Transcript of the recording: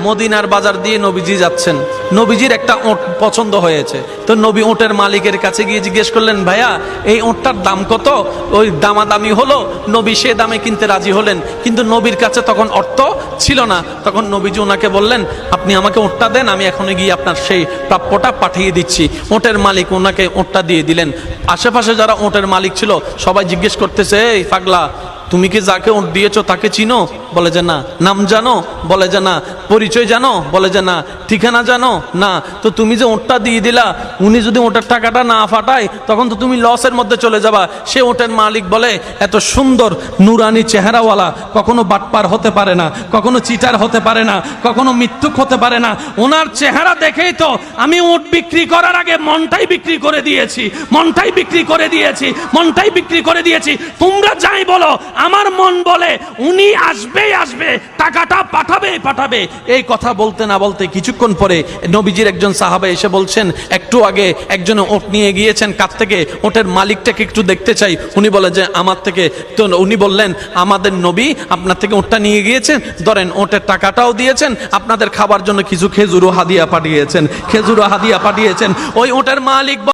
মদিনার বাজার দিয়ে নবীজি যাচ্ছেন, নবীজির একটা ওট পছন্দ হয়েছে, তো নবী ওটের মালিকের কাছে গিয়ে জিজ্ঞেস করলেন, ভাইয়া এই ওটটার দাম কত? ওই দামাদামি হলো, নবী সে দামে কিনতে রাজি হলেন, কিন্তু নবীর কাছে তখন অর্থ ছিল না। তখন নবীজি ওনাকে বললেন, আপনি আমাকে ওটটা দেন, আমি এখন গিয়ে আপনার সেই প্রাপ্যটা পাঠিয়ে দিচ্ছি। ওটের মালিক ওনাকে ওটটা দিয়ে দিলেন। আশেপাশে যারা ওটের মালিক ছিল সবাই জিজ্ঞেস করতেছে, এই পাগলা, তুমি কি যাকে ওট দিয়েছো তাকে চিনো? বলে যে না। নাম জানো? বলে যে না। পরিচয় জানো? বলে যে না। ঠিকানা জানো? না। তো তুমি যে ওটটা দিয়ে দিলা, উনি যদি ওটার টাকাটা না ফাটায় তখন তো তুমি লসের মধ্যে চলে যাবা। সে ওটের মালিক বলে, এত সুন্দর নুরানি চেহারাওয়ালা কখনো বাটপার হতে পারে না, কখনো চিটার হতে পারে না, কখনো মিথ্যুক হতে পারে না। ওনার চেহারা দেখেই তো আমি ওট বিক্রি করার আগে মনটাই বিক্রি করে দিয়েছি, মনটাই বিক্রি করে দিয়েছি, মনটাই বিক্রি করে দিয়েছি। তোমরা যাই বলো, আমার মন বলে উনি আসবেই আসবে, টাকাটা পাঠাবেই পাঠাবে। এই কথা বলতে না বলতে কিছুক্ষণ পরে নবীজির একজন সাহাবা এসে বলছেন, একটু আগে একজন ওট নিয়ে গিয়েছেন, কাছ থেকে ওটের মালিকটাকে একটু দেখতে চাই। উনি বলে যে আমার থেকে। তো উনি বললেন, আমাদের নবী আপনার থেকে ওটটা নিয়ে গিয়েছেন, ধরেন ওটের টাকাটাও দিয়েছেন, আপনাদের খাবার জন্য কিছু খেজুরও হাদিয়া পাঠিয়েছেন, খেজুরও হাদিয়া পাঠিয়েছেন। ওই ওটের মালিক